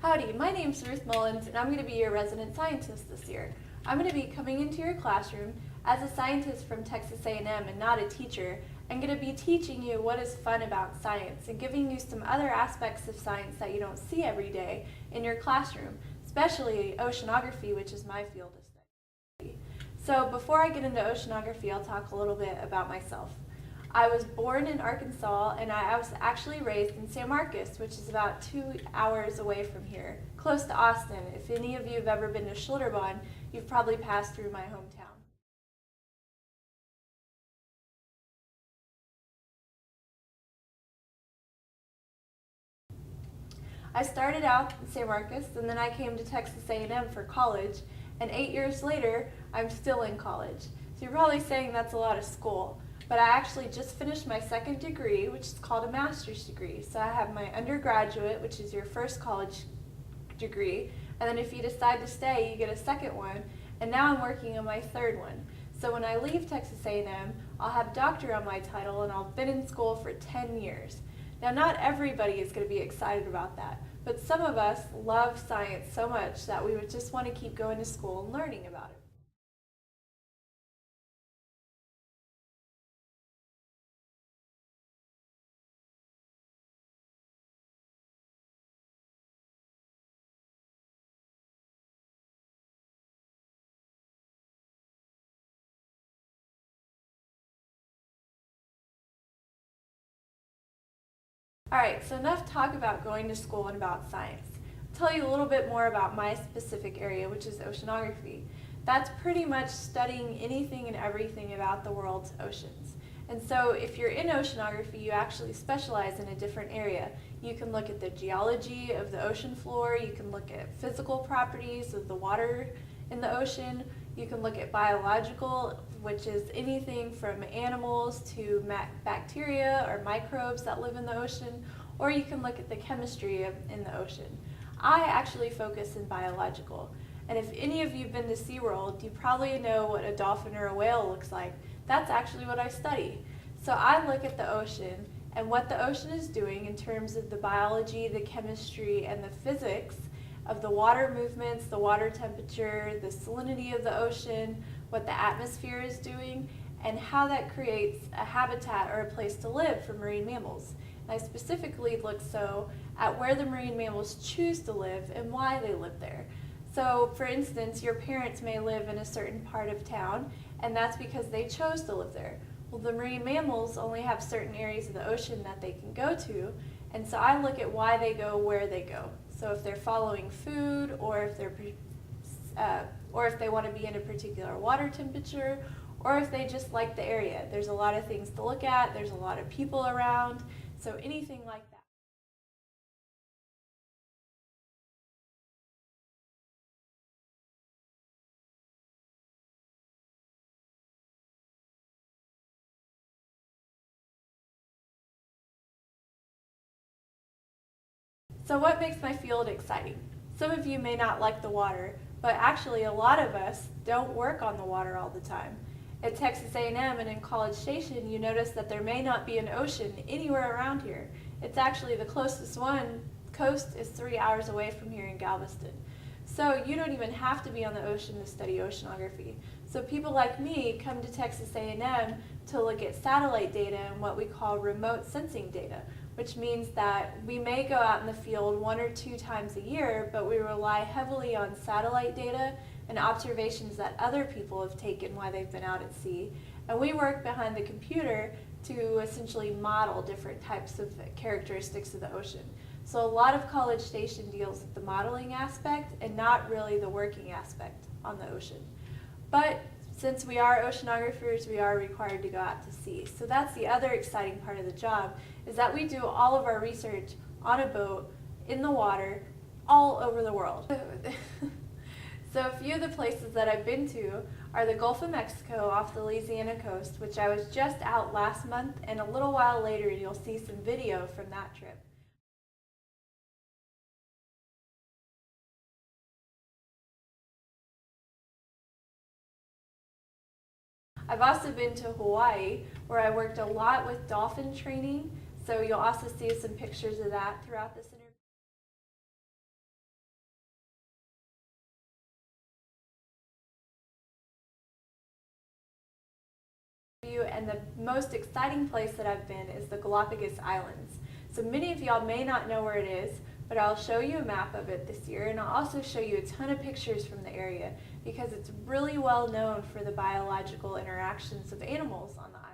Howdy, my name's Ruth Mullins and I'm going to be your resident scientist this year. I'm going to be coming into your classroom as a scientist from Texas A&M and not a teacher. I'm going to be teaching you what is fun about science and giving you some other aspects of science that you don't see every day in your classroom, especially oceanography, which is my field of study. So before I get into oceanography, I'll talk a little bit about myself. I was born in Arkansas and I was actually raised in San Marcos, which is about 2 hours away from here, close to Austin. If any of you have ever been to Schlitterbahn, you've probably passed through my hometown. I started out in San Marcos and then I came to Texas A&M for college, and 8 years later, I'm still in college. So you're probably saying that's a lot of school. But I actually just finished my second degree, which is called a master's degree. So I have my undergraduate, which is your first college degree, and then if you decide to stay, you get a second one, and now I'm working on my third one. So when I leave Texas A&M, I'll have doctor on my title, and I've been in school for 10 years. Now, not everybody is going to be excited about that, but some of us love science so much that we would just want to keep going to school and learning about it. Alright, so enough talk about going to school and about science. I'll tell you a little bit more about my specific area, which is oceanography. That's pretty much studying anything and everything about the world's oceans. And so if you're in oceanography, you actually specialize in a different area. You can look at the geology of the ocean floor, you can look at physical properties of the water in the ocean, you can look at biological, which is anything from animals to bacteria or microbes that live in the ocean, or you can look at the chemistry in the ocean. I actually focus in biological, and if any of you have been to SeaWorld, you probably know what a dolphin or a whale looks like. That's actually what I study. So I look at the ocean and what the ocean is doing in terms of the biology, the chemistry, and the physics of the water movements, the water temperature, the salinity of the ocean, what the atmosphere is doing, and how that creates a habitat or a place to live for marine mammals. And I specifically look at where the marine mammals choose to live and why they live there. So for instance, your parents may live in a certain part of town, and that's because they chose to live there. Well, the marine mammals only have certain areas of the ocean that they can go to, and so I look at why they go where they go. So if they're following food, or if they want to be in a particular water temperature, or if they just like the area. There's a lot of things to look at, there's a lot of people around, so anything like that. So what makes my field exciting? Some of you may not like the water, but actually a lot of us don't work on the water all the time. At Texas A&M and in College Station, you notice that there may not be an ocean anywhere around here. It's actually the closest coast is 3 hours away from here in Galveston. So you don't even have to be on the ocean to study oceanography. So people like me come to Texas A&M to look at satellite data and what we call remote sensing data, which means that we may go out in the field 1 or 2 times a year, but we rely heavily on satellite data and observations that other people have taken while they've been out at sea. And we work behind the computer to essentially model different types of characteristics of the ocean. So a lot of College Station deals with the modeling aspect and not really the working aspect on the ocean. But since we are oceanographers, we are required to go out to sea. So that's the other exciting part of the job, is that we do all of our research on a boat, in the water, all over the world. So a few of the places that I've been to are the Gulf of Mexico off the Louisiana coast, which I was just out last month, and a little while later you'll see some video from that trip. I've also been to Hawaii, where I worked a lot with dolphin training, so you'll also see some pictures of that throughout this interview. and the most exciting place that I've been is the Galapagos Islands. So many of y'all may not know where it is, but I'll show you a map of it this year, and I'll also show you a ton of pictures from the area because it's really well known for the biological interactions of animals on the island.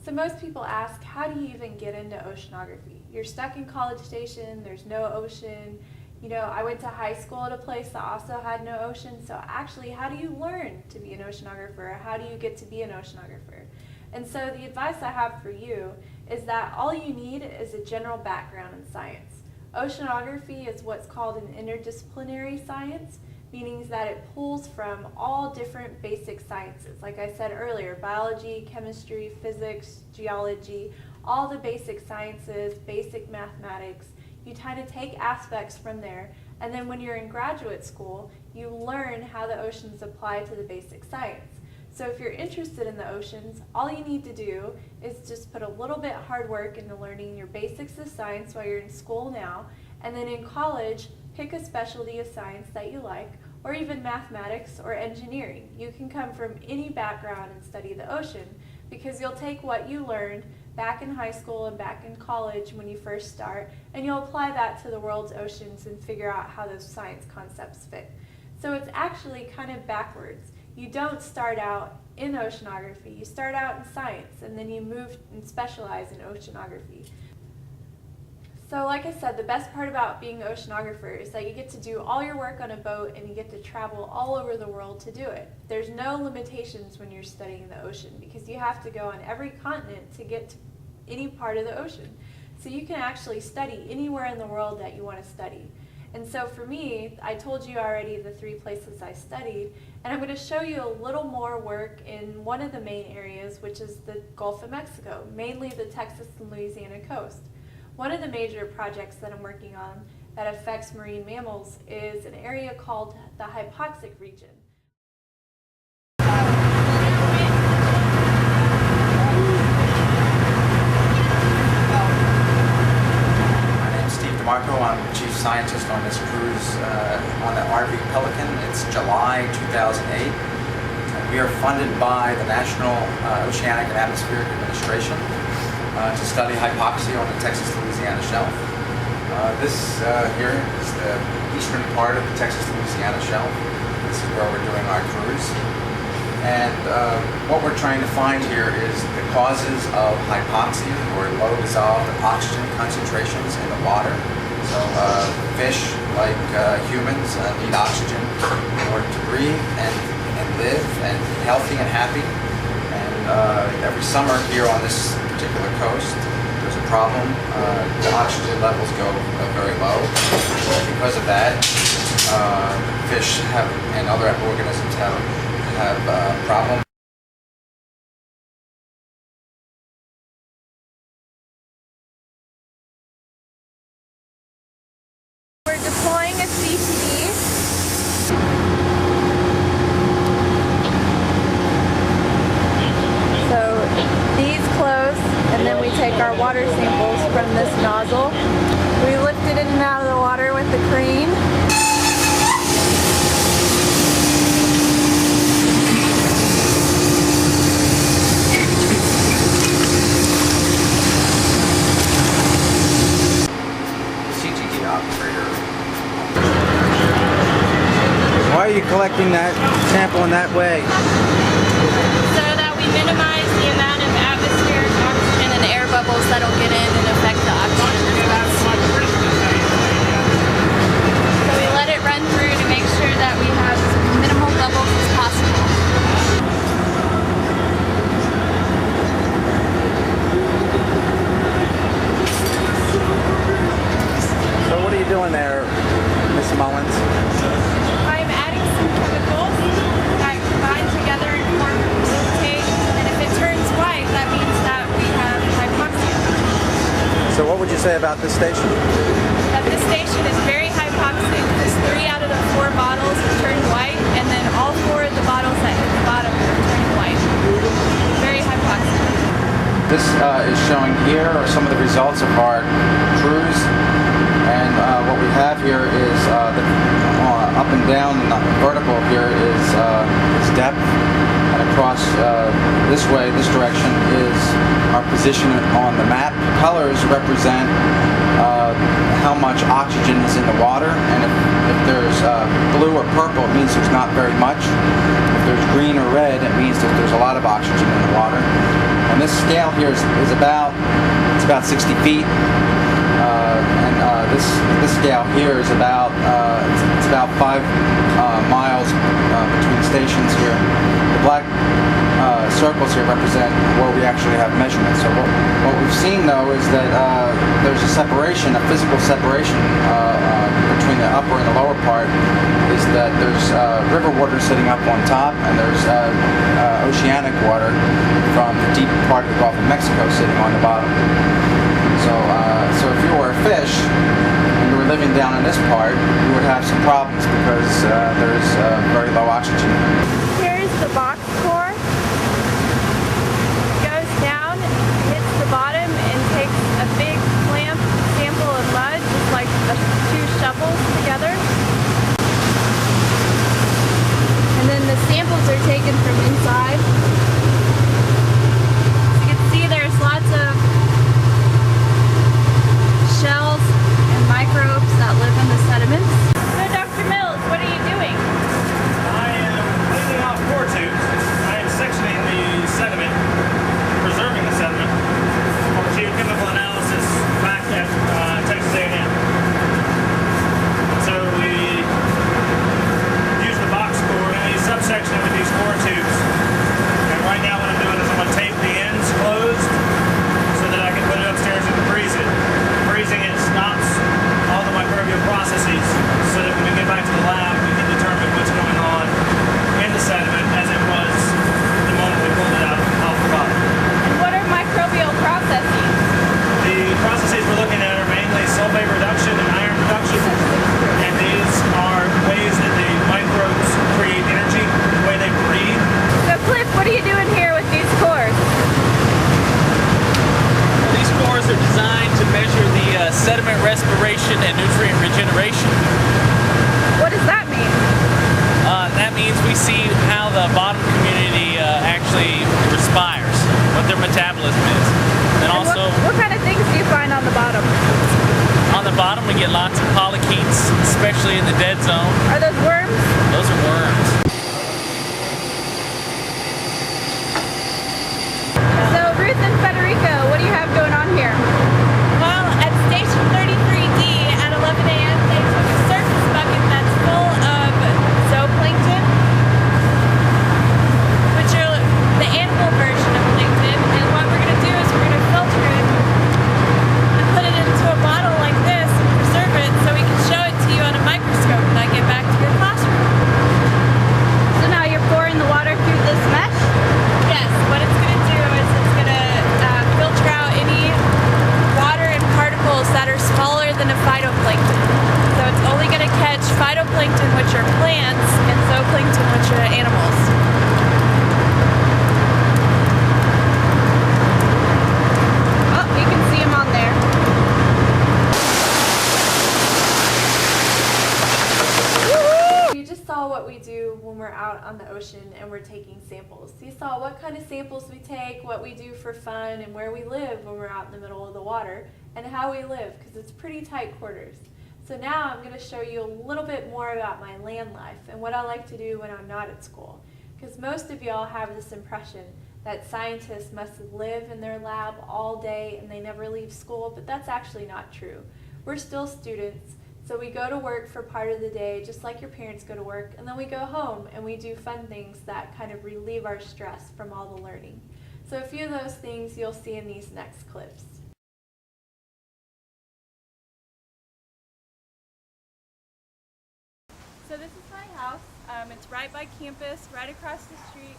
So most people ask, how do you even get into oceanography? You're stuck in College Station, there's no ocean. You know, I went to high school at a place that also had no ocean, so actually, how do you learn to be an oceanographer? How do you get to be an oceanographer? And so the advice I have for you is that all you need is a general background in science. Oceanography is what's called an interdisciplinary science, meaning that it pulls from all different basic sciences. Like I said earlier, biology, chemistry, physics, geology, all the basic sciences, basic mathematics. You kind of take aspects from there, and then when you're in graduate school, you learn how the oceans apply to the basic science. So if you're interested in the oceans, all you need to do is just put a little bit hard work into learning your basics of science while you're in school now, and then in college, pick a specialty of science that you like, or even mathematics or engineering. You can come from any background and study the ocean because you'll take what you learned back in high school and back in college when you first start, and you'll apply that to the world's oceans and figure out how those science concepts fit. So it's actually kind of backwards. You don't start out in oceanography, you start out in science, and then you move and specialize in oceanography. So like I said, the best part about being an oceanographer is that you get to do all your work on a boat and you get to travel all over the world to do it. There's no limitations when you're studying the ocean because you have to go on every continent to get to any part of the ocean. So you can actually study anywhere in the world that you want to study. And so for me, I told you already the 3 places I studied, and I'm going to show you a little more work in one of the main areas, which is the Gulf of Mexico, mainly the Texas and Louisiana coast. One of the major projects that I'm working on that affects marine mammals is an area called the hypoxic region. I'm chief scientist on this cruise on the RV Pelican. It's July 2008. We are funded by the National Oceanic and Atmospheric Administration to study hypoxia on the Texas-Louisiana shelf. This here is the eastern part of the Texas-Louisiana shelf. This is where we're doing our cruise. And what we're trying to find here is the causes of hypoxia, or low dissolved oxygen concentrations in the water. So fish, like humans, need oxygen in order to breathe and live and be healthy and happy. And every summer here on this particular coast, there's a problem. The oxygen levels go very low. Because of that, fish and other organisms have problems. We're deploying a CTD. So these close, and then we take our water samples from this nozzle. We lift it in and out of the water with the crane. Why are you collecting that sample in that way? So that we minimize the amount of atmospheric oxygen and air bubbles that'll get in and affect the oxygen. So we let it run through to make sure that we have as minimal bubbles as possible. So what are you doing there, Miss Mullins? I'm adding some chemicals that combine together and form acetate, and if it turns white, that means that we have hypoxia. So what would you say about this station? That this station is very hypoxic. There's 3 out of the this is showing here are some of the results of our cruise. And what we have here is up and down, and the vertical here is depth, and across this way, this direction, is our position on the map. Colors represent how much oxygen is in the water, and if there's blue or purple, it means there's not very much. If there's green or red, it means that there's a lot of oxygen in the water. And this scale here is about 60 feet. This scale here is about 5 miles between stations here. The black circles here represent where we actually have measurements. So what we've seen though is that there's a separation, a physical separation between the upper and the lower part. Is that there's river water sitting up on top, and there's oceanic water from the deep part of the Gulf of Mexico sitting on the bottom. So if you were a fish and you were living down in this part, you would have some problems because there's very low oxygen. Here's the box core. It goes down, hits the bottom, and takes a big clamp sample of mud, just like two shovels together. And then the samples are taken from inside. You can see there's lots of shells and microbes that live in the sediments. So Dr. Mills, what are you doing? I am cleaning off core tubes. I am sectioning the sediment, preserving the sediment for geochemical analysis back at Texas A&M. So we use the box core and a subsection with these core tubes. And right now what I'm doing is I'm going to tape the ends closed so that I can put it upstairs and freeze it. Freezing it stops all the microbial processes so that when we get back to the lab we can determine what's going on in the sediment as it was the moment we pulled it out off the bottom. And what are microbial processes? The processes we're looking at are mainly sulfate reduction and iron reduction, and these are ways that the microbes create energy, the way they breathe. So Cliff, what are you doing here with these cores? These cores are designed to measure the sediment respiration and nutrient regeneration. What does that mean? That means we see how the bottom community actually respires, what their metabolism is. And also, what kind of things do you find on the bottom? on the bottom we get lots of polychaetes, especially in the dead zone. Are those worms? Those are worms. So Ruth and Federico, what do you have going on here? Well, at Station 33D at 11 a.m. they took a surface bucket that's full of zooplankton, which are the animal version of plankton, and what we're going to do is we're going to filter it and put it into a bottle like this and preserve it so we can show it to you on a microscope when I get back to your classroom. So now you're pouring the water through this mesh? Yes, what it's going to do is it's going to filter out any water and particles that are smaller than a phytoplankton. So it's only going to catch phytoplankton, which are plants, and zooplankton, which are animals. Oh, you can see them on there. You just saw what we do when we're out on the ocean and we're taking samples. You saw what kind of samples we take, what we do for fun, and where we live when we're out in the middle of the water, and how we live, because it's pretty tight quarters. So now I'm going to show you a little bit more about my land life and what I like to do when I'm not at school. Because most of y'all have this impression that scientists must live in their lab all day and they never leave school, but that's actually not true. We're still students. So we go to work for part of the day, just like your parents go to work, and then we go home and we do fun things that kind of relieve our stress from all the learning. So a few of those things you'll see in these next clips. So this is my house. It's right by campus, right across the street.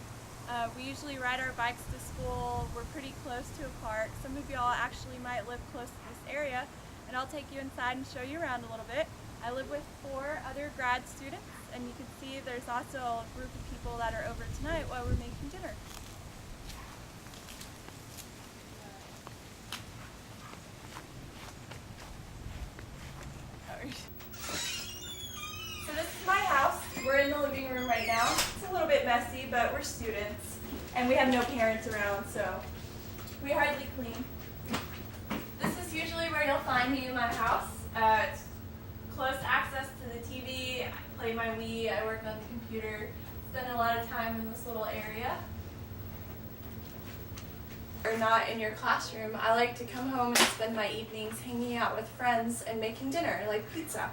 We usually ride our bikes to school. We're pretty close to a park. Some of y'all actually might live close to this area, and I'll take you inside and show you around a little bit. I live with 4 other grad students, and you can see there's also a group of people that are over tonight while we're making dinner. but we're students and we have no parents around, so we hardly clean. This is usually where you'll find me in my house. It's close access to the TV, I play my Wii, I work on the computer, spend a lot of time in this little area. Or not in your classroom, I like to come home and spend my evenings hanging out with friends and making dinner, like pizza.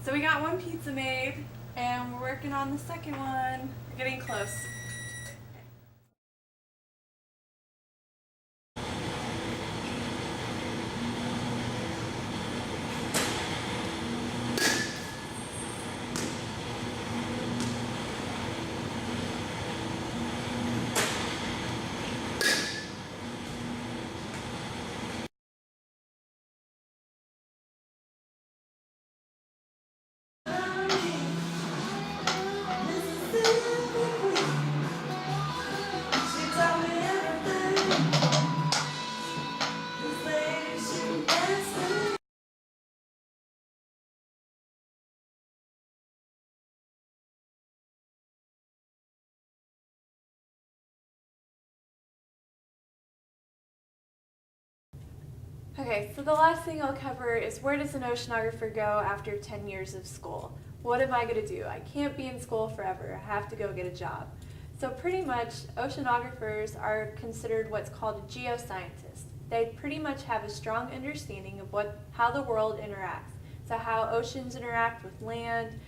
So we got one pizza made, and we're working on the second one. We're getting close. Okay, so the last thing I'll cover is where does an oceanographer go after 10 years of school? What am I going to do? I can't be in school forever. I have to go get a job. So pretty much oceanographers are considered what's called a geoscientist. They pretty much have a strong understanding of how the world interacts. So how oceans interact with land,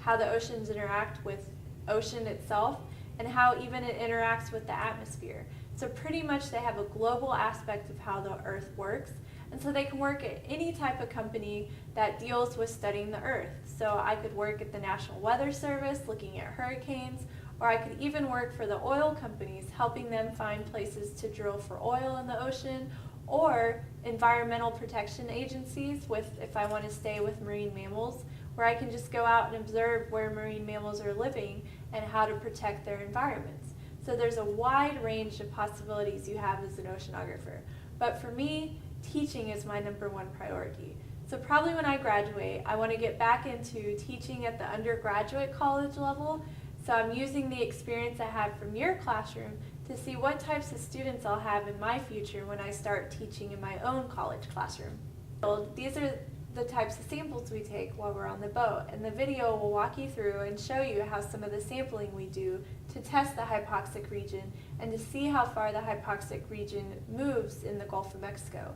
how the oceans interact with ocean itself, and how even it interacts with the atmosphere. So pretty much they have a global aspect of how the Earth works. And so they can work at any type of company that deals with studying the Earth. So I could work at the National Weather Service looking at hurricanes, or I could even work for the oil companies helping them find places to drill for oil in the ocean, or environmental protection agencies if I want to stay with marine mammals, where I can just go out and observe where marine mammals are living and how to protect their environments. So there's a wide range of possibilities you have as an oceanographer. But for me, teaching is my #1 priority. So probably when I graduate, I want to get back into teaching at the undergraduate college level. So I'm using the experience I had from your classroom to see what types of students I'll have in my future when I start teaching in my own college classroom. These are the types of samples we take while we're on the boat, and the video will walk you through and show you how some of the sampling we do to test the hypoxic region and to see how far the hypoxic region moves in the Gulf of Mexico.